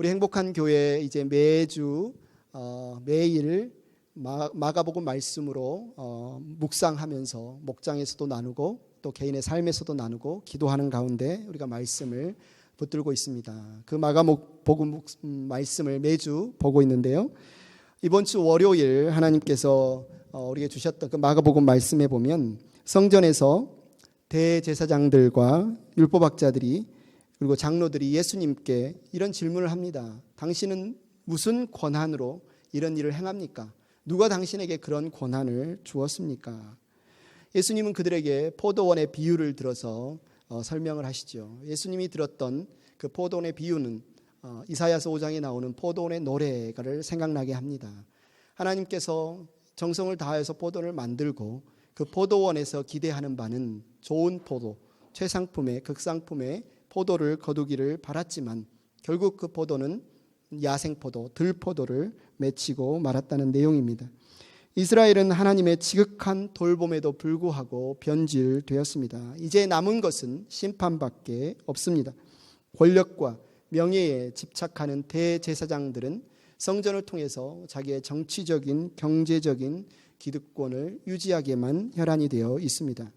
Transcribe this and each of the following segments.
우리 행복한 교회 이제 매주 매일 마가복음 말씀으로 묵상하면서 목장에서도 나누고 또 개인의 삶에서도 나누고 기도하는 가운데 우리가 말씀을 붙들고 있습니다. 그 마가복음 말씀을 매주 보고 있는데요. 이번 주 월요일 하나님께서 우리에게 주셨던 그 마가복음 말씀에 보면 성전에서 대제사장들과 율법학자들이 그리고 장로들이 예수님께 이런 질문을 합니다. 당신은 무슨 권한으로 이런 일을 행합니까? 누가 당신에게 그런 권한을 주었습니까? 예수님은 그들에게 포도원의 비유를 들어서 설명을 하시죠. 예수님이 들었던 그 포도원의 비유는 이사야서 5장에 나오는 포도원의 노래를 생각나게 합니다. 하나님께서 정성을 다해서 포도원을 만들고 그 포도원에서 기대하는 바는 좋은 포도, 최상품의 극상품의 포도를 거두기를 바랐지만 결국 그 포도는 야생포도, 들포도를 맺히고 말았다는 내용입니다. 이스라엘은 하나님의 지극한 돌봄에도 불구하고 변질되었습니다. 이제 남은 것은 심판밖에 없습니다. 권력과 명예에 집착하는 대제사장들은 성전을 통해서 자기의 정치적인, 경제적인 기득권을 유지하게만 혈안이 되어 있습니다.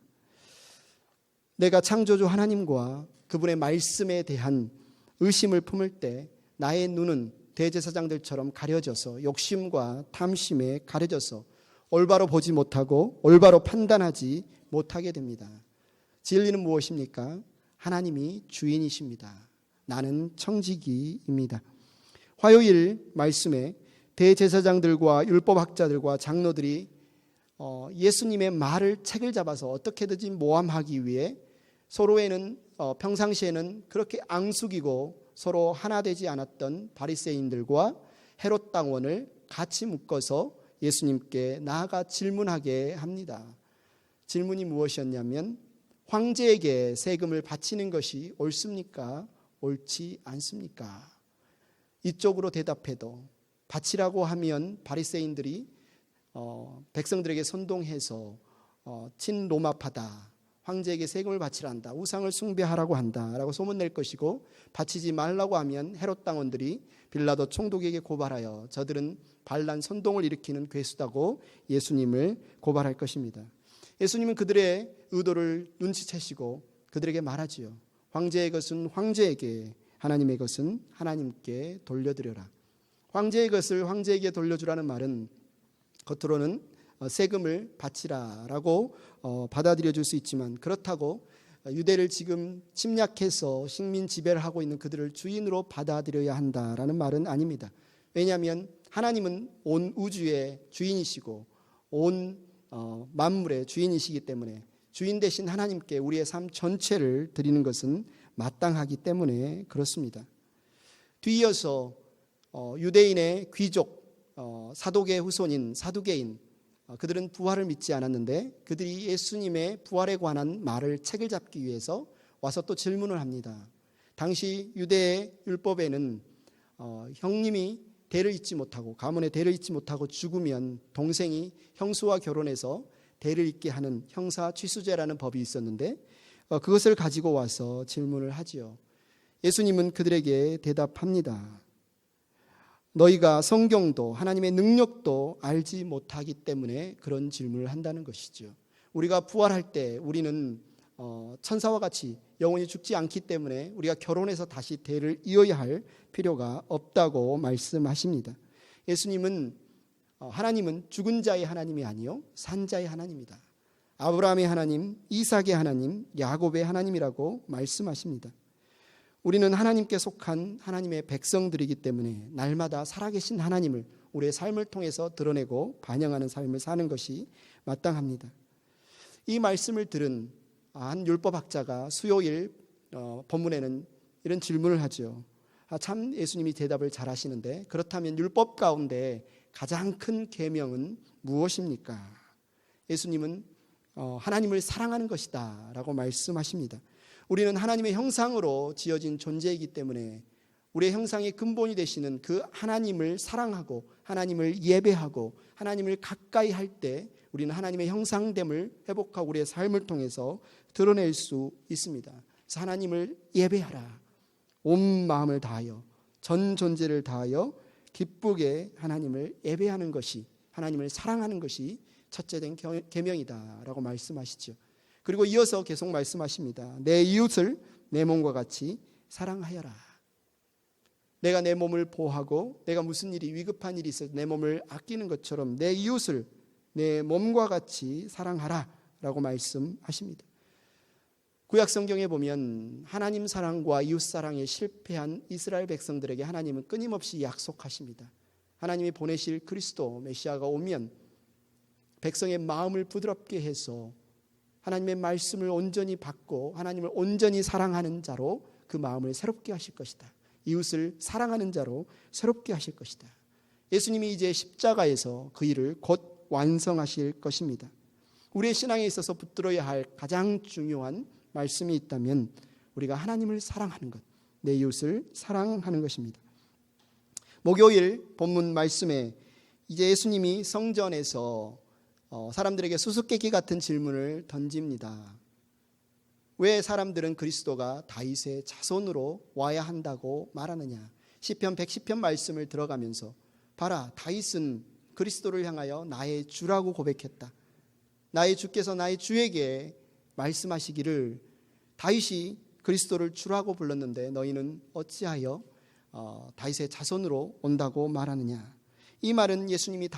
내가 창조주 하나님과 그분의 말씀에 대한 의심을 품을 때 나의 눈은 대제사장들처럼 가려져서 욕심과 탐심에 가려져서 올바로 보지 못하고 올바로 판단하지 못하게 됩니다. 진리는 무엇입니까? 하나님이 주인이십니다. 나는 청지기입니다. 화요일 말씀에 대제사장들과 율법학자들과 장로들이 예수님의 말을 책을 잡아서 어떻게든지 모함하기 위해 서로에는 평상시에는 그렇게 앙숙이고 서로 하나 되지 않았던 바리새인들과 헤롯 당원을 같이 묶어서 예수님께 나아가 질문하게 합니다. 질문이 무엇이었냐면 황제에게 세금을 바치는 것이 옳습니까? 옳지 않습니까? 이쪽으로 대답해도 바치라고 하면 바리새인들이 백성들에게 선동해서 친로마파다, 황제에게 세금을 바치라 한다, 우상을 숭배하라고 한다라고 소문낼 것이고 바치지 말라고 하면 헤롯 당원들이 빌라도 총독에게 고발하여 저들은 반란 선동을 일으키는 괴수다고 예수님을 고발할 것입니다. 예수님은 그들의 의도를 눈치채시고 그들에게 말하지요. 황제의 것은 황제에게, 하나님의 것은 하나님께 돌려드려라. 황제의 것을 황제에게 돌려주라는 말은 겉으로는 세금을 바치라라고 받아들여 줄 수 있지만 그렇다고 유대를 지금 침략해서 식민 지배를 하고 있는 그들을 주인으로 받아들여야 한다라는 말은 아닙니다. 왜냐하면 하나님은 온 우주의 주인이시고 온 만물의 주인이시기 때문에 주인 되신 하나님께 우리의 삶 전체를 드리는 것은 마땅하기 때문에 그렇습니다. 뒤이어서 유대인의 귀족 사독의 후손인 사두개인, 그들은 부활을 믿지 않았는데 그들이 예수님의 부활에 관한 말을 책을 잡기 위해서 와서 또 질문을 합니다. 당시 유대의 율법에는 형님이 대를 잇지 못하고 가문에 대를 잇지 못하고 죽으면 동생이 형수와 결혼해서 대를 잇게 하는 형사 취수제라는 법이 있었는데 그것을 가지고 와서 질문을 하지요. 예수님은 그들에게 대답합니다. 너희가 성경도 하나님의 능력도 알지 못하기 때문에 그런 질문을 한다는 것이죠. 우리가 부활할 때 우리는 천사와 같이 영원히 죽지 않기 때문에 우리가 결혼해서 다시 대를 이어야 할 필요가 없다고 말씀하십니다. 예수님은 하나님은 죽은 자의 하나님이 아니요 산자의 하나님이다. 아브라함의 하나님, 이삭의 하나님, 야곱의 하나님이라고 말씀하십니다. 우리는 하나님께 속한 하나님의 백성들이기 때문에 날마다 살아계신 하나님을 우리의 삶을 통해서 드러내고 반영하는 삶을 사는 것이 마땅합니다. 이 말씀을 들은 한 율법학자가 수요일 본문에는 이런 질문을 하죠. 참 예수님이 대답을 잘 하시는데 그렇다면 율법 가운데 가장 큰 계명은 무엇입니까? 예수님은 하나님을 사랑하는 것이다 라고 말씀하십니다. 우리는 하나님의 형상으로 지어진 존재이기 때문에 우리의 형상의 근본이 되시는 그 하나님을 사랑하고 하나님을 예배하고 하나님을 가까이 할 때 우리는 하나님의 형상됨을 회복하고 우리의 삶을 통해서 드러낼 수 있습니다. 그래서 하나님을 예배하라. 온 마음을 다하여 전 존재를 다하여 기쁘게 하나님을 예배하는 것이, 하나님을 사랑하는 것이 첫째 된 계명이다라고 말씀하시죠. 그리고 이어서 계속 말씀하십니다. 내 이웃을 내 몸과 같이 사랑하여라. 내가 내 몸을 보호하고 내가 무슨 일이, 위급한 일이 있어도 내 몸을 아끼는 것처럼 내 이웃을 내 몸과 같이 사랑하라 라고 말씀하십니다. 구약 성경에 보면 하나님 사랑과 이웃 사랑에 실패한 이스라엘 백성들에게 하나님은 끊임없이 약속하십니다. 하나님이 보내실 그리스도 메시아가 오면 백성의 마음을 부드럽게 해서 하나님의 말씀을 온전히 받고 하나님을 온전히 사랑하는 자로 그 마음을 새롭게 하실 것이다. 이웃을 사랑하는 자로 새롭게 하실 것이다. 예수님이 이제 십자가에서 그 일을 곧 완성하실 것입니다. 우리의 신앙에 있어서 붙들어야 할 가장 중요한 말씀이 있다면 우리가 하나님을 사랑하는 것, 내 이웃을 사랑하는 것입니다. 목요일 본문 말씀에 이제 예수님이 성전에서 사람들에게 수수께끼 같은 질문을 던집니다. 왜 사람들은 그리스도가 다윗의 자손으로 와야 한다고 말하느냐? 시편 110편 말씀을 들어가면서 봐라, 다윗은 그리스도를 향하여 나의 주라고 고백했다. 나의 주께서 나의 주에게 말씀하시기를 다윗이 그리스도를 주라고 불렀는데 너희는 어찌하여 다윗의 자손으로 온다고 말하느냐? 이 말은 예수님이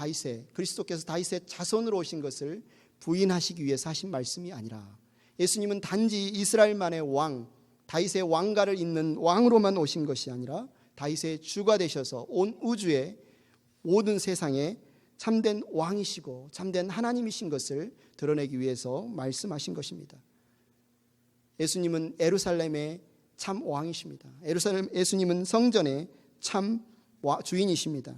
그리스도께서 다윗의 자손으로 오신 것을 부인하시기 위해서 하신 말씀이 아니라 예수님은 단지 이스라엘만의 왕, 다윗의 왕가를 잇는 왕으로만 오신 것이 아니라 다윗의 주가 되셔서 온 우주의 모든 세상에 참된 왕이시고 참된 하나님이신 것을 드러내기 위해서 말씀하신 것입니다. 예수님은 예루살렘의 참 왕이십니다. 예수님은 성전의 참 주인이십니다.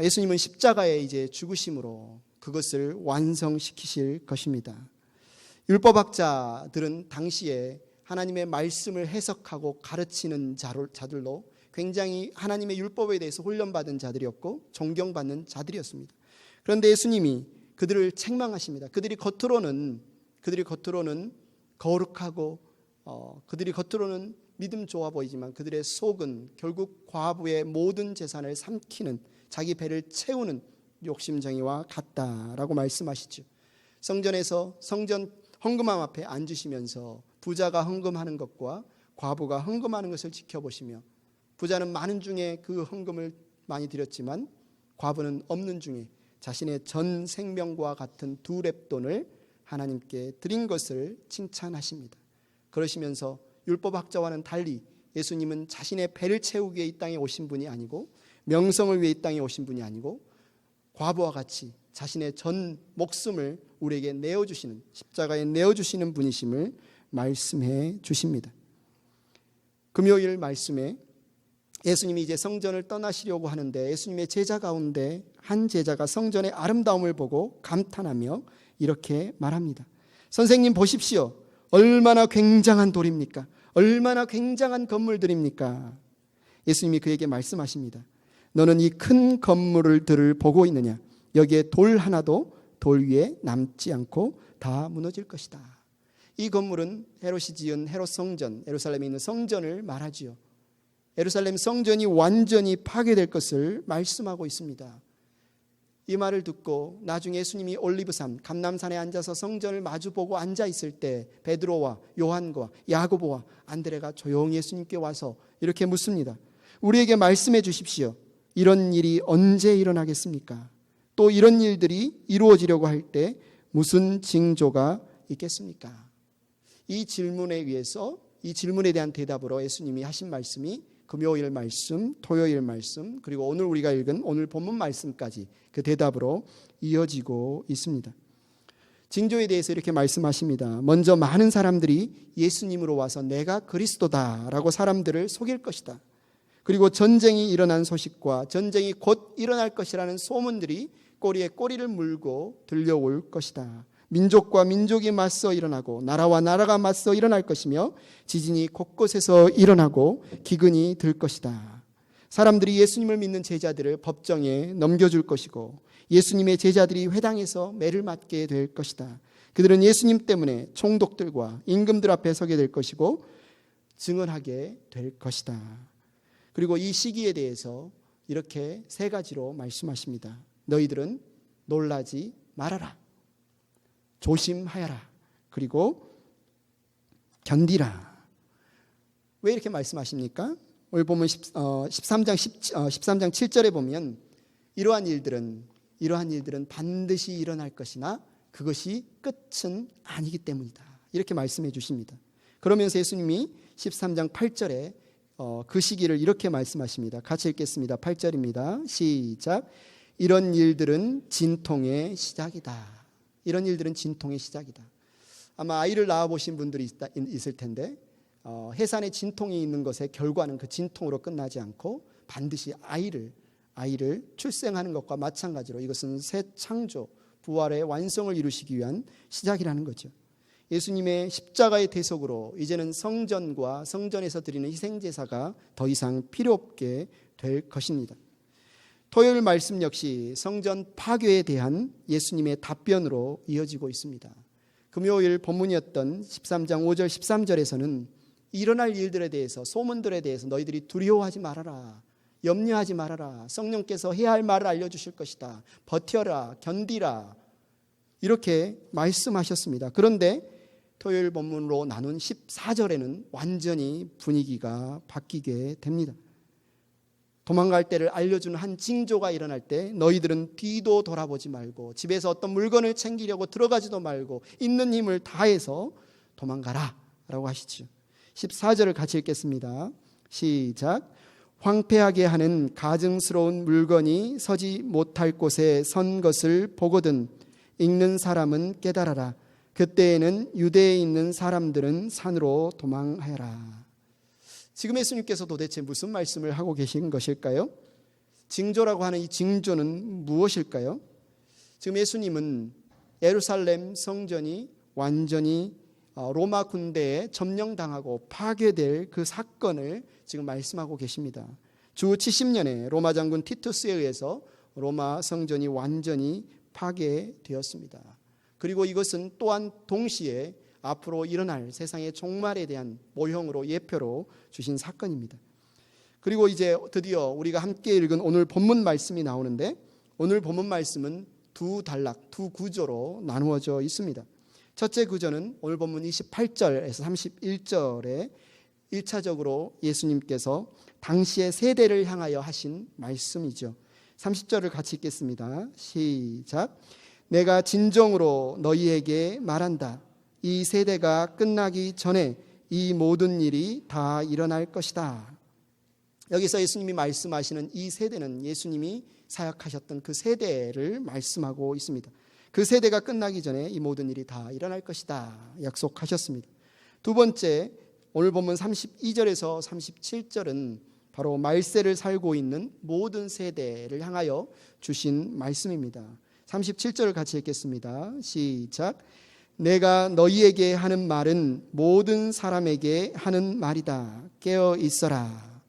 예수님은 십자가에 이제 죽으심으로 그것을 완성시키실 것입니다. 율법학자들은 당시에 하나님의 말씀을 해석하고 가르치는 자들로 굉장히 하나님의 율법에 대해서 훈련받은 자들이었고 존경받는 자들이었습니다. 그런데 예수님이 그들을 책망하십니다. 그들이 겉으로는 거룩하고 그들이 겉으로는 믿음 좋아 보이지만 그들의 속은 결국 과부의 모든 재산을 삼키는, 자기 배를 채우는 욕심쟁이와 같다라고 말씀하시죠. 성전에서 성전 헌금함 앞에 앉으시면서 부자가 헌금하는 것과 과부가 헌금하는 것을 지켜보시며 부자는 많은 중에 그 헌금을 많이 드렸지만 과부는 없는 중에 자신의 전 생명과 같은 2렙돈을 하나님께 드린 것을 칭찬하십니다. 그러시면서 율법학자와는 달리 예수님은 자신의 배를 채우기 위해 이 땅에 오신 분이 아니고 명성을 위해 이 땅에 오신 분이 아니고 과부와 같이 자신의 전 목숨을 우리에게 내어주시는, 십자가에 내어주시는 분이심을 말씀해 주십니다. 금요일 말씀에 예수님이 이제 성전을 떠나시려고 하는데 예수님의 제자 가운데 한 제자가 성전의 아름다움을 보고 감탄하며 이렇게 말합니다. 선생님 보십시오. 얼마나 굉장한 돌입니까? 얼마나 굉장한 건물들입니까? 예수님이 그에게 말씀하십니다. 너는 이 큰 건물들을 보고 있느냐? 여기에 돌 하나도 돌 위에 남지 않고 다 무너질 것이다. 이 건물은 헤롯이 지은 헤롯 성전, 예루살렘에 있는 성전을 말하지요. 예루살렘 성전이 완전히 파괴될 것을 말씀하고 있습니다. 이 말을 듣고 나중에 예수님이 올리브산, 감람산에 앉아서 성전을 마주보고 앉아있을 때 베드로와 요한과 야고보와 안드레가 조용히 예수님께 와서 이렇게 묻습니다. 우리에게 말씀해 주십시오. 이런 일이 언제 일어나겠습니까? 또 이런 일들이 이루어지려고 할 때 무슨 징조가 있겠습니까? 이 질문에 대한 대답으로 예수님이 하신 말씀이 금요일 말씀, 토요일 말씀, 그리고 오늘 우리가 읽은 오늘 본문 말씀까지 그 대답으로 이어지고 있습니다. 징조에 대해서 이렇게 말씀하십니다. 먼저 많은 사람들이 예수님으로 와서 내가 그리스도다라고 사람들을 속일 것이다. 그리고 전쟁이 일어난 소식과 전쟁이 곧 일어날 것이라는 소문들이 꼬리에 꼬리를 물고 들려올 것이다. 민족과 민족이 맞서 일어나고 나라와 나라가 맞서 일어날 것이며 지진이 곳곳에서 일어나고 기근이 들 것이다. 사람들이 예수님을 믿는 제자들을 법정에 넘겨줄 것이고 예수님의 제자들이 회당에서 매를 맞게 될 것이다. 그들은 예수님 때문에 총독들과 임금들 앞에 서게 될 것이고 증언하게 될 것이다. 그리고 이 시기에 대해서 이렇게 세 가지로 말씀하십니다. 너희들은 놀라지 말아라. 조심하여라. 그리고 견디라. 왜 이렇게 말씀하십니까? 오늘 보면 13장 7절에 보면 이러한 일들은 반드시 일어날 것이나 그것이 끝은 아니기 때문이다. 이렇게 말씀해 주십니다. 그러면서 예수님이 13장 8절에 그 시기를 이렇게 말씀하십니다. 같이 읽겠습니다. 8절입니다. 시작. 이런 일들은 진통의 시작이다. 이런 일들은 진통의 시작이다. 아마 아이를 낳아보신 분들이 있을 텐데 해산의 진통이 있는 것의 결과는 그 진통으로 끝나지 않고 반드시 아이를 출생하는 것과 마찬가지로 이것은 새 창조, 부활의 완성을 이루시기 위한 시작이라는 거죠. 예수님의 십자가의 대속으로 이제는 성전과 성전에서 드리는 희생제사가 더 이상 필요 없게 될 것입니다. 토요일 말씀 역시 성전 파괴에 대한 예수님의 답변으로 이어지고 있습니다. 금요일 본문이었던 13장 5절 13절에서는 일어날 일들에 대해서, 소문들에 대해서 너희들이 두려워하지 말아라, 염려하지 말아라, 성령께서 해야 할 말을 알려주실 것이다, 버텨라, 견디라, 이렇게 말씀하셨습니다. 그런데 토요일 본문으로 나눈 14절에는 완전히 분위기가 바뀌게 됩니다. 도망갈 때를 알려주는 한 징조가 일어날 때 너희들은 뒤도 돌아보지 말고 집에서 어떤 물건을 챙기려고 들어가지도 말고 있는 힘을 다해서 도망가라 라고 하시죠. 14절을 같이 읽겠습니다. 시작. 황폐하게 하는 가증스러운 물건이 서지 못할 곳에 선 것을 보거든 읽는 사람은 깨달아라. 그때에는 유대에 있는 사람들은 산으로 도망하여라. 지금 예수님께서 도대체 무슨 말씀을 하고 계신 것일까요? 징조라고 하는 이 징조는 무엇일까요? 지금 예수님은 예루살렘 성전이 완전히 로마 군대에 점령당하고 파괴될 그 사건을 지금 말씀하고 계십니다. 주 70년에 로마 장군 티투스에 의해서 로마 성전이 완전히 파괴되었습니다. 그리고 이것은 또한 동시에 앞으로 일어날 세상의 종말에 대한 모형으로, 예표로 주신 사건입니다. 그리고 이제 드디어 우리가 함께 읽은 오늘 본문 말씀이 나오는데, 오늘 본문 말씀은 두 단락, 두 구조로 나누어져 있습니다. 첫째 구조는 오늘 본문 28절에서 31절에 1차적으로 예수님께서 당시의 세대를 향하여 하신 말씀이죠. 30절을 같이 읽겠습니다. 시작. 내가 진정으로 너희에게 말한다. 이 세대가 끝나기 전에 이 모든 일이 다 일어날 것이다. 여기서 예수님이 말씀하시는 이 세대는 예수님이 사역하셨던 그 세대를 말씀하고 있습니다. 그 세대가 끝나기 전에 이 모든 일이 다 일어날 것이다 약속하셨습니다. 두 번째, 오늘 본문 32절에서 37절은 바로 말세를 살고 있는 모든 세대를 향하여 주신 말씀입니다. 37절을 같이 읽겠습니다. 시작. 내가 너희에게 하는 말은 모든 사람에게 하는 말이다. 깨어 있어라.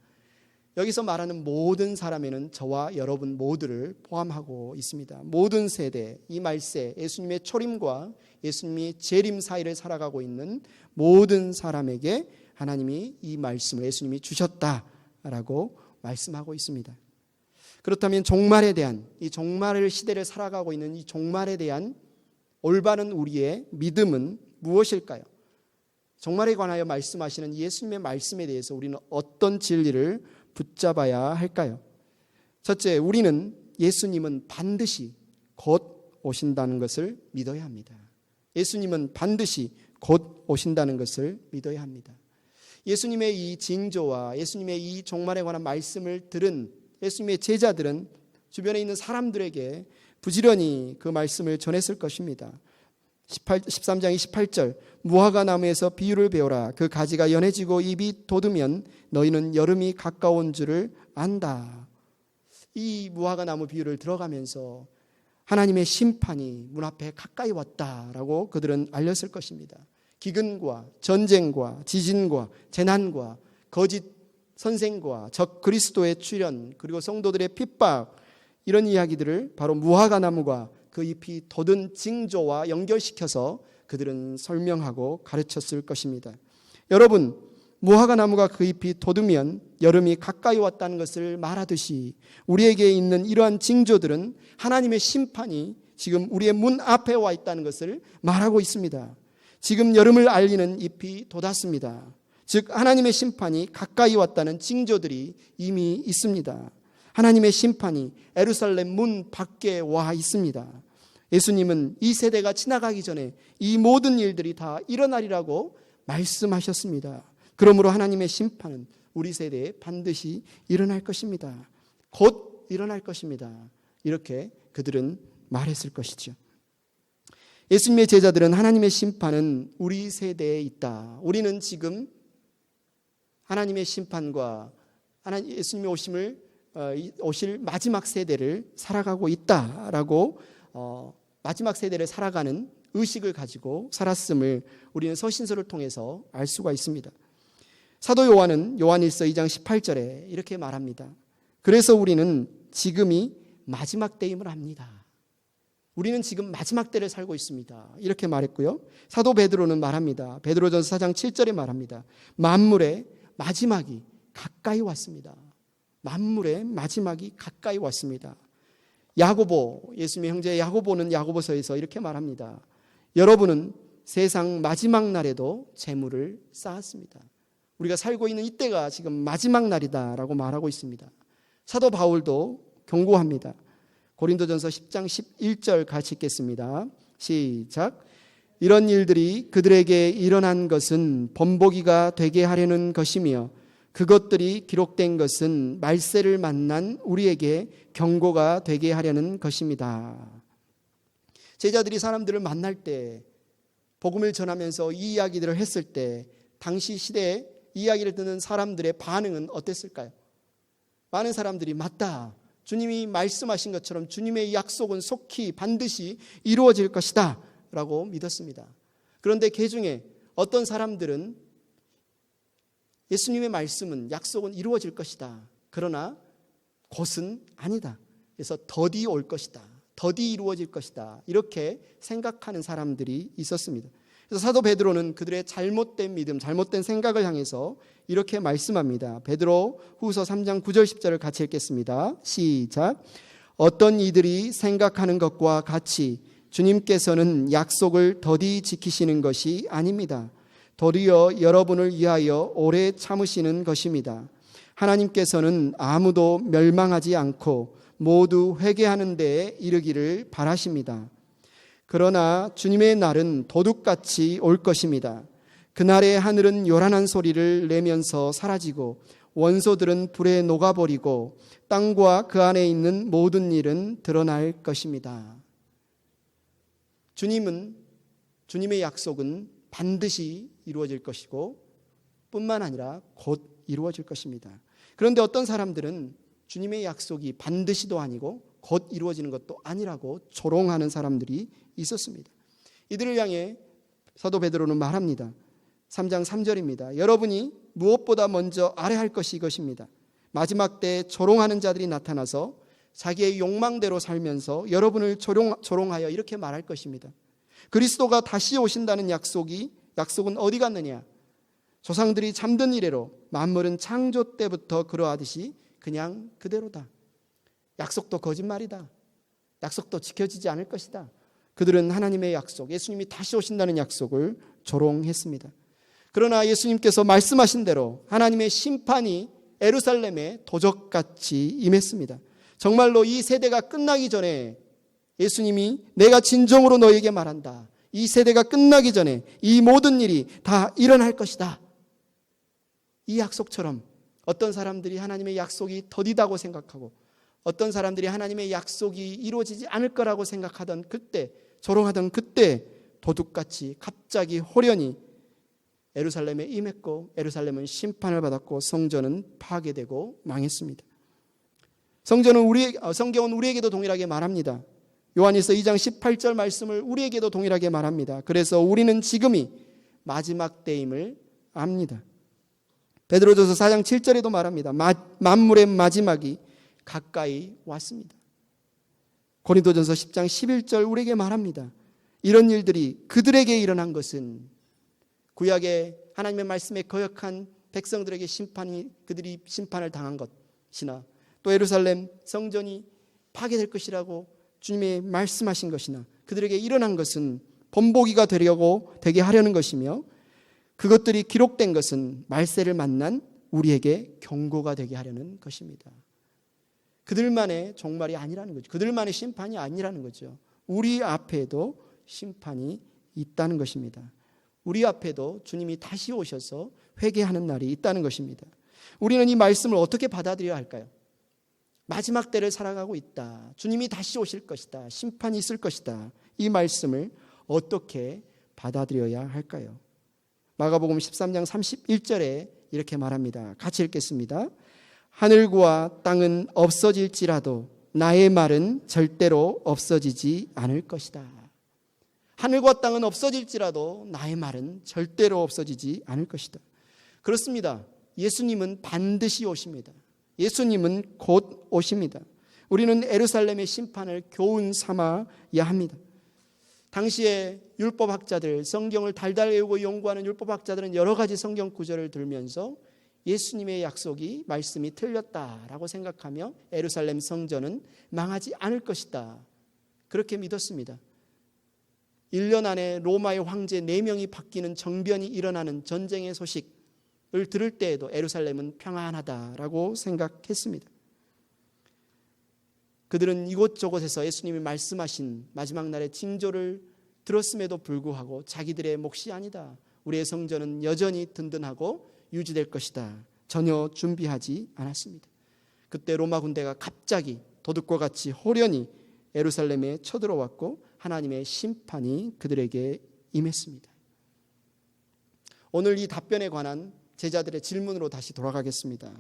여기서 말하는 모든 사람에는 저와 여러분 모두를 포함하고 있습니다. 모든 세대, 이 말세, 예수님의 초림과 예수님의 재림 사이를 살아가고 있는 모든 사람에게 하나님이 이 말씀을 예수님이 주셨다라고 말씀하고 있습니다. 그렇다면 종말에 대한, 이 종말의 시대를 살아가고 있는 이 종말에 대한 올바른 우리의 믿음은 무엇일까요? 종말에 관하여 말씀하시는 예수님의 말씀에 대해서 우리는 어떤 진리를 붙잡아야 할까요? 첫째, 우리는 예수님은 반드시 곧 오신다는 것을 믿어야 합니다. 예수님은 반드시 곧 오신다는 것을 믿어야 합니다. 예수님의 이 징조와 예수님의 이 종말에 관한 말씀을 들은 예수님의 제자들은 주변에 있는 사람들에게 부지런히 그 말씀을 전했을 것입니다. 13장 28절 무화과 나무에서 비유를 배워라. 그 가지가 연해지고 잎이 돋으면 너희는 여름이 가까운 줄을 안다. 이 무화과 나무 비유를 들어가면서 하나님의 심판이 문 앞에 가까이 왔다라고 그들은 알렸을 것입니다. 기근과 전쟁과 지진과 재난과 거짓 선생과 적 그리스도의 출현, 그리고 성도들의 핍박, 이런 이야기들을 바로 무화과 나무가 그 잎이 돋은 징조와 연결시켜서 그들은 설명하고 가르쳤을 것입니다. 여러분, 무화과 나무가 그 잎이 돋으면 여름이 가까이 왔다는 것을 말하듯이 우리에게 있는 이러한 징조들은 하나님의 심판이 지금 우리의 문 앞에 와 있다는 것을 말하고 있습니다. 지금 여름을 알리는 잎이 돋았습니다. 즉 하나님의 심판이 가까이 왔다는 징조들이 이미 있습니다. 하나님의 심판이 예루살렘 문 밖에 와 있습니다. 예수님은 이 세대가 지나가기 전에 이 모든 일들이 다 일어나리라고 말씀하셨습니다. 그러므로 하나님의 심판은 우리 세대에 반드시 일어날 것입니다. 곧 일어날 것입니다. 이렇게 그들은 말했을 것이죠. 예수님의 제자들은 하나님의 심판은 우리 세대에 있다. 우리는 지금 하나님의 심판과 예수님이 오실 마지막 세대를 살아가고 있다라고 마지막 세대를 살아가는 의식을 가지고 살았음을 우리는 서신서를 통해서 알 수가 있습니다. 사도 요한은 요한일서 2장 18절에 이렇게 말합니다. 그래서 우리는 지금이 마지막 때임을 압니다. 우리는 지금 마지막 때를 살고 있습니다. 이렇게 말했고요. 사도 베드로는 말합니다. 베드로전서 4장 7절에 말합니다. 만물의 마지막이 가까이 왔습니다. 만물의 마지막이 가까이 왔습니다. 야고보, 예수님의 형제 야고보는 야고보서에서 이렇게 말합니다. 여러분은 세상 마지막 날에도 재물을 쌓았습니다. 우리가 살고 있는 이때가 지금 마지막 날이다라고 말하고 있습니다. 사도 바울도 경고합니다. 고린도전서 10장 11절 같이 읽겠습니다. 시작. 이런 일들이 그들에게 일어난 것은 본보기가 되게 하려는 것이며 그것들이 기록된 것은 말세를 만난 우리에게 경고가 되게 하려는 것입니다. 제자들이 사람들을 만날 때 복음을 전하면서 이 이야기들을 했을 때 당시 시대에 이야기를 듣는 사람들의 반응은 어땠을까요? 많은 사람들이 맞다. 주님이 말씀하신 것처럼 주님의 약속은 속히 반드시 이루어질 것이다 라고 믿었습니다. 그런데 그 중에 어떤 사람들은 예수님의 말씀은 약속은 이루어질 것이다. 그러나 곧은 아니다. 그래서 더디 올 것이다. 더디 이루어질 것이다. 이렇게 생각하는 사람들이 있었습니다. 그래서 사도 베드로는 그들의 잘못된 믿음, 잘못된 생각을 향해서 이렇게 말씀합니다. 베드로 후서 3장 9절 10절을 같이 읽겠습니다. 시작. 어떤 이들이 생각하는 것과 같이 주님께서는 약속을 더디 지키시는 것이 아닙니다. 도리어 여러분을 위하여 오래 참으시는 것입니다. 하나님께서는 아무도 멸망하지 않고 모두 회개하는 데에 이르기를 바라십니다. 그러나 주님의 날은 도둑같이 올 것입니다. 그날에 하늘은 요란한 소리를 내면서 사라지고 원소들은 불에 녹아버리고 땅과 그 안에 있는 모든 일은 드러날 것입니다. 주님의 약속은 반드시 이루어질 것이고 뿐만 아니라 곧 이루어질 것입니다. 그런데 어떤 사람들은 주님의 약속이 반드시도 아니고 곧 이루어지는 것도 아니라고 조롱하는 사람들이 있었습니다. 이들을 향해 사도 베드로는 말합니다. 3장 3절입니다. 여러분이 무엇보다 먼저 알아야 할 것이 이것입니다. 마지막 때에 조롱하는 자들이 나타나서 자기의 욕망대로 살면서 여러분을 조롱하여 이렇게 말할 것입니다. 그리스도가 다시 오신다는 약속은 어디 갔느냐? 조상들이 잠든 이래로 만물은 창조 때부터 그러하듯이 그냥 그대로다. 약속도 거짓말이다. 약속도 지켜지지 않을 것이다. 그들은 하나님의 약속, 예수님이 다시 오신다는 약속을 조롱했습니다. 그러나 예수님께서 말씀하신 대로 하나님의 심판이 예루살렘에 도적같이 임했습니다. 정말로 이 세대가 끝나기 전에 예수님이 내가 진정으로 너에게 말한다. 이 세대가 끝나기 전에 이 모든 일이 다 일어날 것이다. 이 약속처럼 어떤 사람들이 하나님의 약속이 더디다고 생각하고 어떤 사람들이 하나님의 약속이 이루어지지 않을 거라고 생각하던 그때, 조롱하던 그때 도둑같이 갑자기 호련히 예루살렘에 임했고 예루살렘은 심판을 받았고 성전은 파괴되고 망했습니다. 성경은 우리에게도 동일하게 말합니다. 요한일서 2장 18절 말씀을 우리에게도 동일하게 말합니다. 그래서 우리는 지금이 마지막 때임을 압니다. 베드로전서 4장 7절에도 말합니다. 만물의 마지막이 가까이 왔습니다. 고린도전서 10장 11절 우리에게 말합니다. 이런 일들이 그들에게 일어난 것은 구약의 하나님의 말씀에 거역한 백성들에게 그들이 심판을 당한 것이나 또 예루살렘 성전이 파괴될 것이라고 주님이 말씀하신 것이나 그들에게 일어난 것은 본보기가 되게 하려는 것이며 그것들이 기록된 것은 말세를 만난 우리에게 경고가 되게 하려는 것입니다. 그들만의 종말이 아니라는 거죠. 그들만의 심판이 아니라는 거죠. 우리 앞에도 심판이 있다는 것입니다. 우리 앞에도 주님이 다시 오셔서 회개하는 날이 있다는 것입니다. 우리는 이 말씀을 어떻게 받아들여야 할까요? 마지막 때를 살아가고 있다. 주님이 다시 오실 것이다. 심판이 있을 것이다. 이 말씀을 어떻게 받아들여야 할까요? 마가복음 13장 31절에 이렇게 말합니다. 같이 읽겠습니다. 하늘과 땅은 없어질지라도 나의 말은 절대로 없어지지 않을 것이다. 하늘과 땅은 없어질지라도 나의 말은 절대로 없어지지 않을 것이다. 그렇습니다. 예수님은 반드시 오십니다. 예수님은 곧 오십니다. 우리는 예루살렘의 심판을 교훈 삼아야 합니다. 당시에 율법학자들, 성경을 달달 외우고 연구하는 율법학자들은 여러 가지 성경 구절을 들면서 예수님의 약속이 말씀이 틀렸다라고 생각하며 예루살렘 성전은 망하지 않을 것이다. 그렇게 믿었습니다. 1년 안에 로마의 황제 4명이 바뀌는 정변이 일어나는 전쟁의 소식을 들을 때에도 예루살렘은 평안하다라고 생각했습니다. 그들은 이곳저곳에서 예수님이 말씀하신 마지막 날의 징조를 들었음에도 불구하고 자기들의 몫이 아니다. 우리의 성전은 여전히 든든하고 유지될 것이다. 전혀 준비하지 않았습니다. 그때 로마 군대가 갑자기 도둑과 같이 호련히 예루살렘에 쳐들어왔고 하나님의 심판이 그들에게 임했습니다. 오늘 이 답변에 관한 제자들의 질문으로 다시 돌아가겠습니다.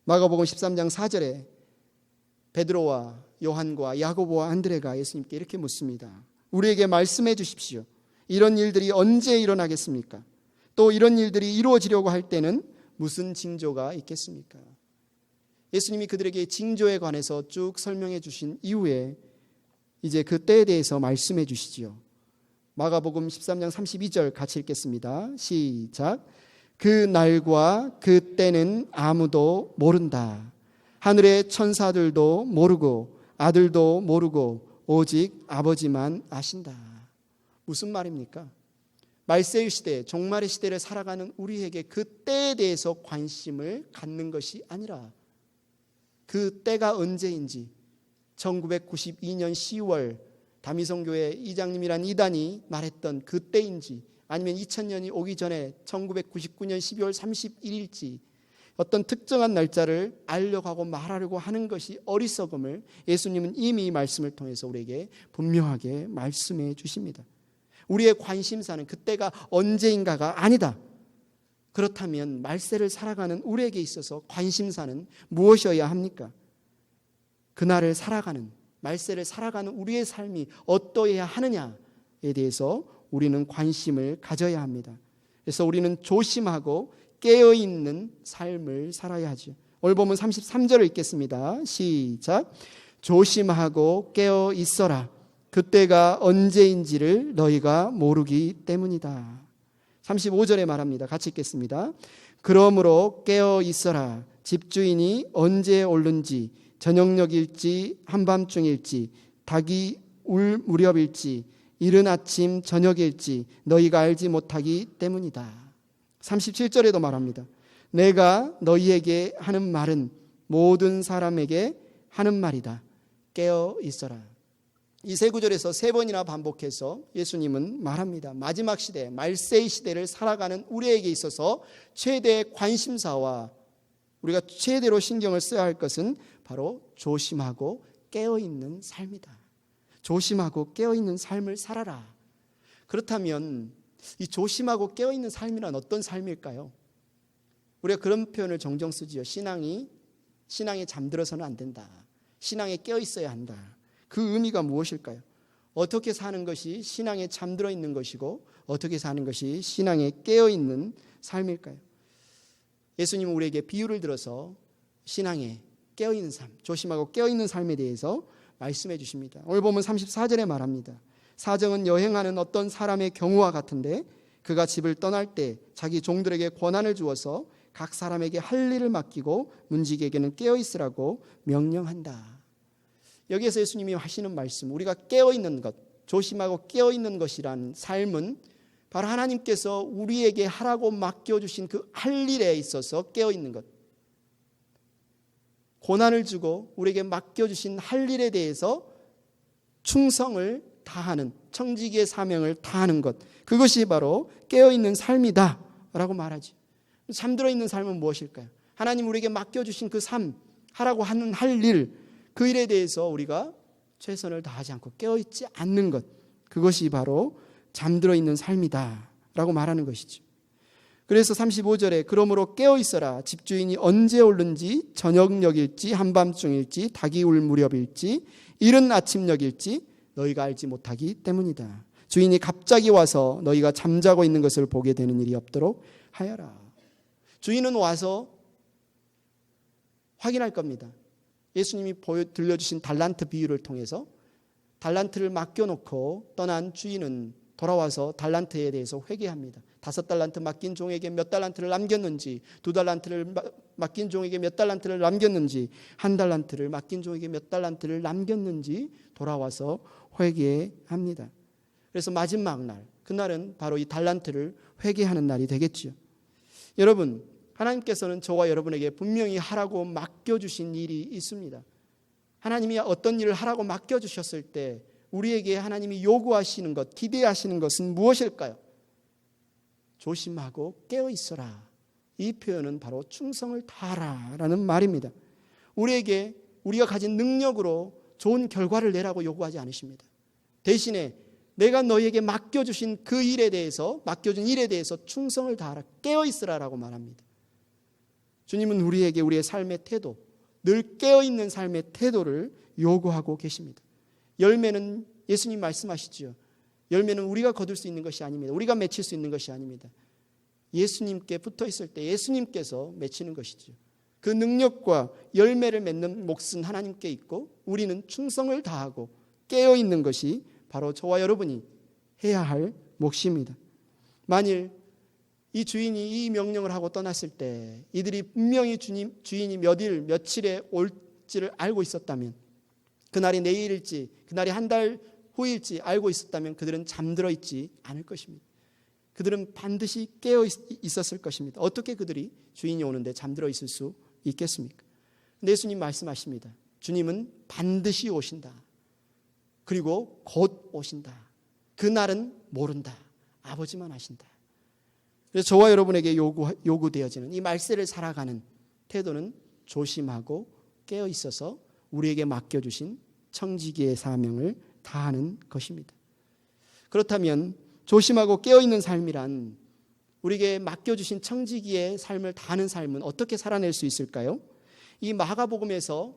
마가복음 13장 4절에 베드로와 요한과 야고보와 안드레가 예수님께 이렇게 묻습니다. 우리에게 말씀해 주십시오. 이런 일들이 언제 일어나겠습니까? 또 이런 일들이 이루어지려고 할 때는 무슨 징조가 있겠습니까? 예수님이 그들에게 징조에 관해서 쭉 설명해 주신 이후에 이제 그 때에 대해서 말씀해 주시지요. 마가복음 13장 32절 같이 읽겠습니다. 시작. 그 날과 그 때는 아무도 모른다. 하늘의 천사들도 모르고 아들도 모르고 오직 아버지만 아신다. 무슨 말입니까? 말세의 시대, 종말의 시대를 살아가는 우리에게 그 때에 대해서 관심을 갖는 것이 아니라 그 때가 언제인지 1992년 10월 다미성교회 이장님이란 이단이 말했던 그 때인지 아니면 2000년이 오기 전에 1999년 12월 31일지 어떤 특정한 날짜를 알려고 하고 말하려고 하는 것이 어리석음을 예수님은 이미 말씀을 통해서 우리에게 분명하게 말씀해 주십니다. 우리의 관심사는 그때가 언제인가가 아니다. 그렇다면 말세를 살아가는 우리에게 있어서 관심사는 무엇이어야 합니까? 그날을 살아가는, 말세를 살아가는 우리의 삶이 어떠해야 하느냐에 대해서 우리는 관심을 가져야 합니다. 그래서 우리는 조심하고 깨어있는 삶을 살아야 하죠. 오늘 보면 33절을 읽겠습니다. 시작. 조심하고 깨어 있어라. 그때가 언제인지를 너희가 모르기 때문이다. 35절에 말합니다. 같이 읽겠습니다. 그러므로 깨어 있어라. 집주인이 언제 오는지 저녁녘일지 한밤중일지 닭이 울 무렵일지 이른 아침 저녁일지 너희가 알지 못하기 때문이다. 37절에도 말합니다. 내가 너희에게 하는 말은 모든 사람에게 하는 말이다. 깨어 있어라. 이 세 구절에서 3번이나 반복해서 예수님은 말합니다. 마지막 시대, 말세의 시대를 살아가는 우리에게 있어서 최대의 관심사와 우리가 최대로 신경을 써야 할 것은 바로 조심하고 깨어있는 삶이다. 조심하고 깨어있는 삶을 살아라. 그렇다면 이 조심하고 깨어있는 삶이란 어떤 삶일까요? 우리가 그런 표현을 종종 쓰지요. 신앙에 잠들어서는 안 된다. 신앙에 깨어있어야 한다. 그 의미가 무엇일까요? 어떻게 사는 것이 신앙에 잠들어 있는 것이고 어떻게 사는 것이 신앙에 깨어있는 삶일까요? 예수님은 우리에게 비유를 들어서 신앙에 깨어있는 삶, 조심하고 깨어있는 삶에 대해서 말씀해 주십니다. 오늘 보면 34절에 말합니다. 사정은 여행하는 어떤 사람의 경우와 같은데 그가 집을 떠날 때 자기 종들에게 권한을 주어서 각 사람에게 할 일을 맡기고 문지기에게는 깨어 있으라고 명령한다. 여기에서 예수님이 하시는 말씀, 우리가 깨어 있는 것, 조심하고 깨어 있는 것이란 삶은 바로 하나님께서 우리에게 하라고 맡겨주신 그 할 일에 있어서 깨어 있는 것, 고난을 주고 우리에게 맡겨주신 할 일에 대해서 충성을 다하는, 청지기의 사명을 다하는 것, 그것이 바로 깨어있는 삶이다 라고 말하지. 잠들어 있는 삶은 무엇일까요? 하나님 우리에게 맡겨주신 그 삶, 하라고 하는 할 일, 그 일에 대해서 우리가 최선을 다하지 않고 깨어있지 않는 것, 그것이 바로 잠들어 있는 삶이다 라고 말하는 것이죠. 그래서 35절에 그러므로 깨어있어라. 집주인이 언제 오는지, 저녁녘일지 한밤중일지 닭이 울 무렵일지 이른 아침녘일지 너희가 알지 못하기 때문이다. 주인이 갑자기 와서 너희가 잠자고 있는 것을 보게 되는 일이 없도록 하여라. 주인은 와서 확인할 겁니다. 예수님이 들려주신 달란트 비유를 통해서 달란트를 맡겨놓고 떠난 주인은 돌아와서 달란트에 대해서 회개합니다. 5달란트 맡긴 종에게 몇 달란트를 남겼는지, 2달란트를 맡긴 종에게 몇 달란트를 남겼는지, 1달란트를 맡긴 종에게 몇 달란트를 남겼는지 돌아와서 회개합니다. 그래서 마지막 날, 그날은 바로 이 달란트를 회개하는 날이 되겠죠. 여러분, 하나님께서는 저와 여러분에게 분명히 하라고 맡겨주신 일이 있습니다. 하나님이 어떤 일을 하라고 맡겨주셨을 때 우리에게 하나님이 요구하시는 것, 기대하시는 것은 무엇일까요? 조심하고 깨어있어라. 이 표현은 바로 충성을 다하라 라는 말입니다. 우리에게 우리가 가진 능력으로 좋은 결과를 내라고 요구하지 않으십니다. 대신에 내가 너희에게 맡겨주신 그 일에 대해서, 맡겨준 일에 대해서 충성을 다하라, 깨어있으라라고 말합니다. 주님은 우리에게 우리의 삶의 태도, 늘 깨어있는 삶의 태도를 요구하고 계십니다. 열매는 예수님 말씀하시죠. 열매는 우리가 거둘 수 있는 것이 아닙니다. 우리가 맺힐 수 있는 것이 아닙니다. 예수님께 붙어 있을 때 예수님께서 맺히는 것이죠. 그 능력과 열매를 맺는 몫은 하나님께 있고 우리는 충성을 다하고 깨어있는 것이 바로 저와 여러분이 해야 할 몫입니다. 만일 이 주인이 이 명령을 하고 떠났을 때 이들이 분명히 주인이 몇 일, 며칠에 올지를 알고 있었다면, 그날이 내일일지 그날이 한 달 후일지 알고 있었다면 그들은 잠들어 있지 않을 것입니다. 그들은 반드시 깨어 있었을 것입니다. 어떻게 그들이 주인이 오는데 잠들어 있을 수 있겠습니까? 근데 예수님 말씀하십니다. 주님은 반드시 오신다. 그리고 곧 오신다. 그날은 모른다. 아버지만 아신다. 그래서 저와 여러분에게 요구되어지는 이 말세를 살아가는 태도는 조심하고 깨어 있어서 우리에게 맡겨주신 청지기의 사명을 다하는 것입니다. 그렇다면 조심하고 깨어있는 삶이란, 우리에게 맡겨주신 청지기의 삶을 다하는 삶은 어떻게 살아낼 수 있을까요? 이 마가복음에서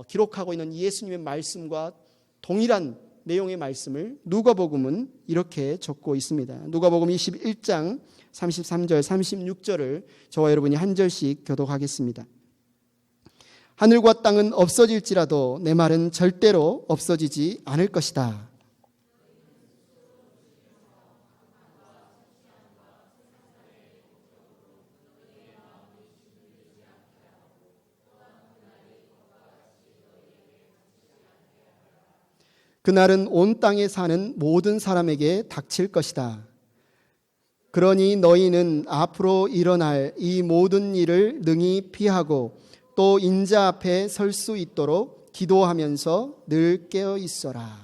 기록하고 있는 예수님의 말씀과 동일한 내용의 말씀을 누가복음은 이렇게 적고 있습니다. 누가복음 21장 33절 36절을 저와 여러분이 한 절씩 교독하겠습니다. 하늘과 땅은 없어질지라도 내 말은 절대로 없어지지 않을 것이다. 그날은 온 땅에 사는 모든 사람에게 닥칠 것이다. 그러니 너희는 앞으로 일어날 이 모든 일을 능히 피하고 또 인자 앞에 설 수 있도록 기도하면서 늘 깨어 있어라.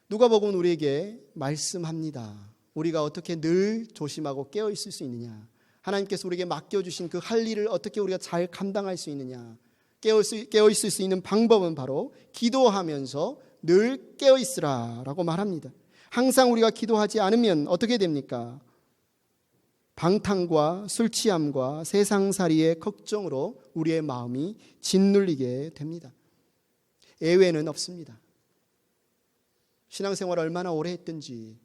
누가복음은 우리에게 말씀합니다. 우리가 어떻게 늘 조심하고 깨어 있을 수 있느냐, 하나님께서 우리에게 맡겨주신 그 할 일을 어떻게 우리가 잘 감당할 수 있느냐, 깨어 있을 수 있는 방법은 바로 기도하면서 늘 깨어 있으라 라고 말합니다. 항상 우리가 기도하지 않으면 어떻게 됩니까? 방탕과 술 취함과 세상살이의 걱정으로 우리의 마음이 짓눌리게 됩니다. 예외는 없습니다. 신앙생활을 얼마나 오래 했든지,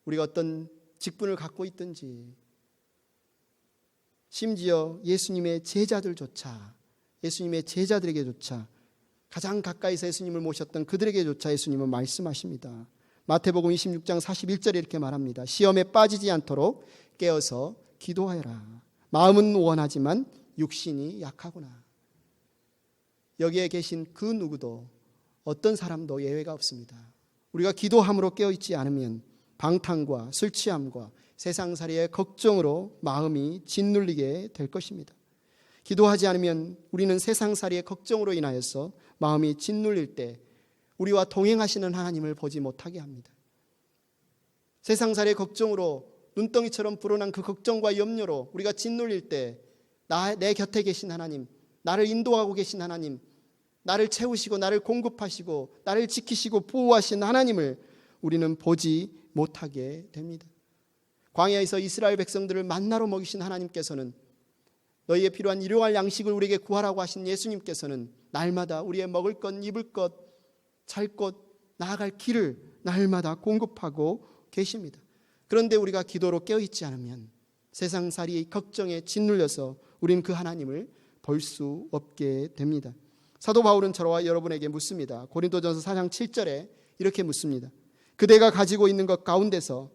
우리가 어떤 직분을 갖고 있든지, 심지어 예수님의 제자들에게조차 가장 가까이서 예수님을 모셨던 그들에게조차 예수님은 말씀하십니다. 마태복음 26장 41절에 이렇게 말합니다. 시험에 빠지지 않도록 깨어서 기도하여라. 마음은 원하지만 육신이 약하구나. 여기에 계신 그 누구도 어떤 사람도 예외가 없습니다. 우리가 기도함으로 깨어있지 않으면 방탕과 술 취함과 세상살이의 걱정으로 마음이 짓눌리게 될 것입니다. 기도하지 않으면 우리는 세상살이의 걱정으로 인하여서 마음이 짓눌릴 때 우리와 동행하시는 하나님을 보지 못하게 합니다. 세상살이의 걱정으로 눈덩이처럼 불어난 그 걱정과 염려로 우리가 짓눌릴 때 내 곁에 계신 하나님, 나를 인도하고 계신 하나님, 나를 채우시고 나를 공급하시고 나를 지키시고 보호하신 하나님을 우리는 보지 못하게 됩니다. 광야에서 이스라엘 백성들을 만나로 먹이신 하나님께서는, 너희에 필요한 일용할 양식을 우리에게 구하라고 하신 예수님께서는 날마다 우리의 먹을 것, 입을 것, 잘 것, 나아갈 길을 날마다 공급하고 계십니다. 그런데 우리가 기도로 깨어있지 않으면 세상살이의 걱정에 짓눌려서 우리는 그 하나님을 볼 수 없게 됩니다. 사도 바울은 저와 여러분에게 묻습니다. 고린도전서 4장 7절에 이렇게 묻습니다. 그대가 가지고 있는 것 가운데서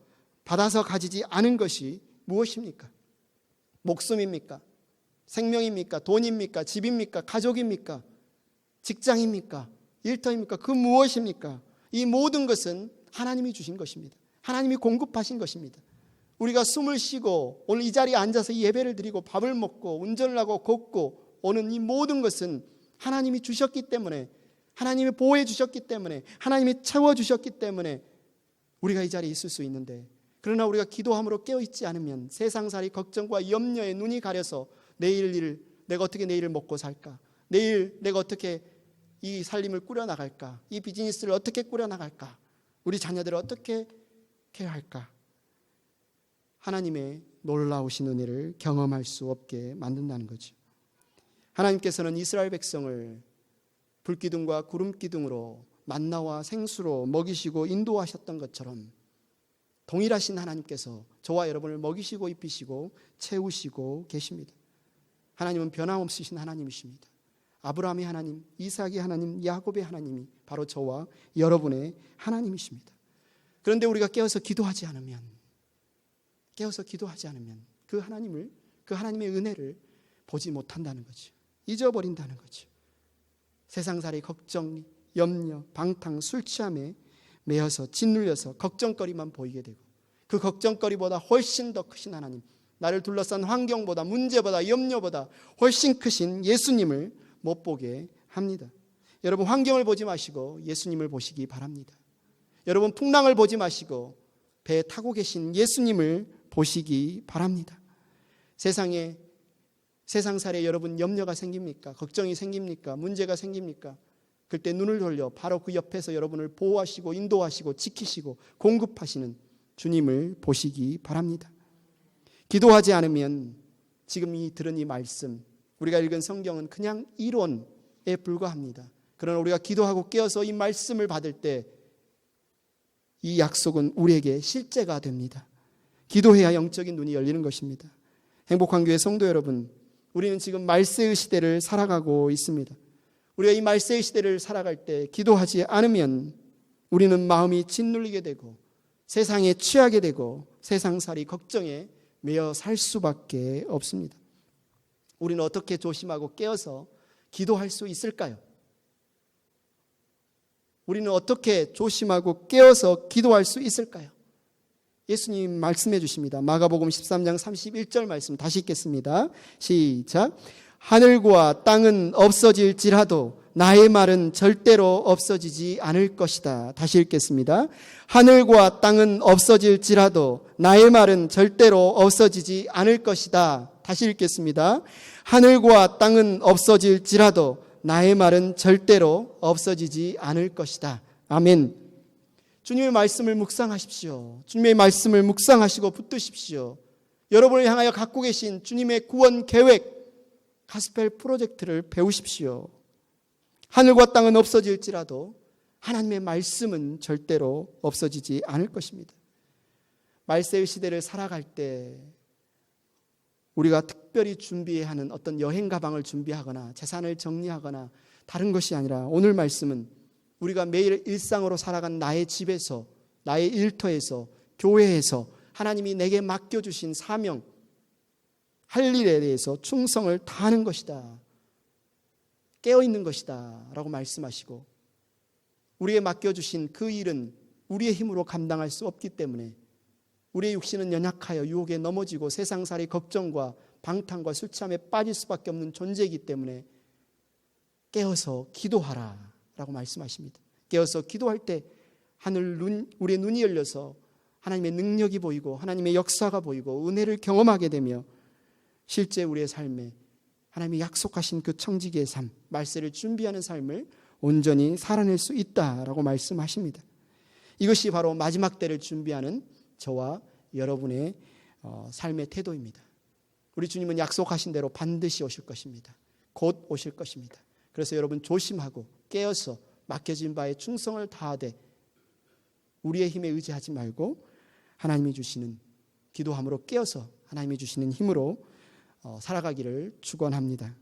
받아서 가지지 않은 것이 무엇입니까? 목숨입니까? 생명입니까? 돈입니까? 집입니까? 가족입니까? 직장입니까? 일터입니까? 그 무엇입니까? 이 모든 것은 하나님이 주신 것입니다. 하나님이 공급하신 것입니다. 우리가 숨을 쉬고 오늘 이 자리에 앉아서 예배를 드리고 밥을 먹고 운전을 하고 걷고 오는 이 모든 것은 하나님이 주셨기 때문에, 하나님이 보호해 주셨기 때문에, 하나님이 채워주셨기 때문에 우리가 이 자리에 있을 수 있는데, 그러나 우리가 기도함으로 깨어있지 않으면 세상살이 걱정과 염려에 눈이 가려서 내가 어떻게 내일을 먹고 살까? 내일 내가 어떻게 이 살림을 꾸려나갈까? 이 비즈니스를 어떻게 꾸려나갈까? 우리 자녀들을 어떻게 케어할까? 하나님의 놀라우신 은혜를 경험할 수 없게 만든다는 거죠. 하나님께서는 이스라엘 백성을 불기둥과 구름기둥으로 만나와 생수로 먹이시고 인도하셨던 것처럼 동일하신 하나님께서 저와 여러분을 먹이시고 입히시고 채우시고 계십니다. 하나님은 변함없으신 하나님이십니다. 아브라함의 하나님, 이삭의 하나님, 야곱의 하나님이 바로 저와 여러분의 하나님이십니다. 그런데 우리가 깨어서 기도하지 않으면 그 하나님의 은혜를 보지 못한다는 거죠. 잊어버린다는 거죠. 세상살이 걱정, 염려, 방탕, 술 취함에 매여서 짓눌려서 걱정거리만 보이게 되고, 그 걱정거리보다 훨씬 더 크신 하나님, 나를 둘러싼 환경보다, 문제보다, 염려보다 훨씬 크신 예수님을 못 보게 합니다. 여러분, 환경을 보지 마시고 예수님을 보시기 바랍니다. 여러분, 풍랑을 보지 마시고 배에 타고 계신 예수님을 보시기 바랍니다. 세상살에 여러분 염려가 생깁니까? 걱정이 생깁니까? 문제가 생깁니까? 그때 눈을 돌려 바로 그 옆에서 여러분을 보호하시고 인도하시고 지키시고 공급하시는 주님을 보시기 바랍니다. 기도하지 않으면 지금 들은 이 말씀, 우리가 읽은 성경은 그냥 이론에 불과합니다. 그러나 우리가 기도하고 깨어서 이 말씀을 받을 때 이 약속은 우리에게 실제가 됩니다. 기도해야 영적인 눈이 열리는 것입니다. 행복한 교회 성도 여러분, 우리는 지금 말세의 시대를 살아가고 있습니다. 우리가 이 말세의 시대를 살아갈 때 기도하지 않으면 우리는 마음이 짓눌리게 되고 세상에 취하게 되고 세상살이 걱정에 매여 살 수밖에 없습니다. 우리는 어떻게 조심하고 깨어서 기도할 수 있을까요? 우리는 어떻게 조심하고 깨어서 기도할 수 있을까요? 예수님 말씀해 주십니다. 마가복음 13장 31절 말씀 다시 읽겠습니다. 시작. 하늘과 땅은 없어질지라도 나의 말은 절대로 없어지지 않을 것이다. 다시 읽겠습니다. 하늘과 땅은 없어질지라도 나의 말은 절대로 없어지지 않을 것이다. 다시 읽겠습니다. 하늘과 땅은 없어질지라도 나의 말은 절대로 없어지지 않을 것이다. 아멘. 주님의 말씀을 묵상하십시오. 주님의 말씀을 묵상하시고 붙드십시오. 여러분을 향하여 갖고 계신 주님의 구원 계획, 가스펠 프로젝트를 배우십시오. 하늘과 땅은 없어질지라도 하나님의 말씀은 절대로 없어지지 않을 것입니다. 말세의 시대를 살아갈 때 우리가 특별히 준비해야 하는 어떤 여행 가방을 준비하거나 재산을 정리하거나 다른 것이 아니라 오늘 말씀은 우리가 매일 일상으로 살아간 나의 집에서, 나의 일터에서, 교회에서 하나님이 내게 맡겨주신 사명, 할 일에 대해서 충성을 다하는 것이다. 깨어있는 것이다 라고 말씀하시고, 우리에게 맡겨주신 그 일은 우리의 힘으로 감당할 수 없기 때문에 우리의 육신은 연약하여 유혹에 넘어지고 세상살이 걱정과 방탕과 술 취함에 빠질 수밖에 없는 존재이기 때문에 깨어서 기도하라 라고 말씀하십니다. 깨어서 기도할 때 우리의 눈이 열려서 하나님의 능력이 보이고 하나님의 역사가 보이고 은혜를 경험하게 되며 실제 우리의 삶에 하나님이 약속하신 그 청지기의 삶, 말세를 준비하는 삶을 온전히 살아낼 수 있다라고 말씀하십니다. 이것이 바로 마지막 때를 준비하는 저와 여러분의 삶의 태도입니다. 우리 주님은 약속하신 대로 반드시 오실 것입니다. 곧 오실 것입니다. 그래서 여러분 조심하고 깨어서 맡겨진 바에 충성을 다하되 우리의 힘에 의지하지 말고 하나님이 주시는, 기도함으로 깨어서 하나님이 주시는 힘으로 살아가기를 축원합니다.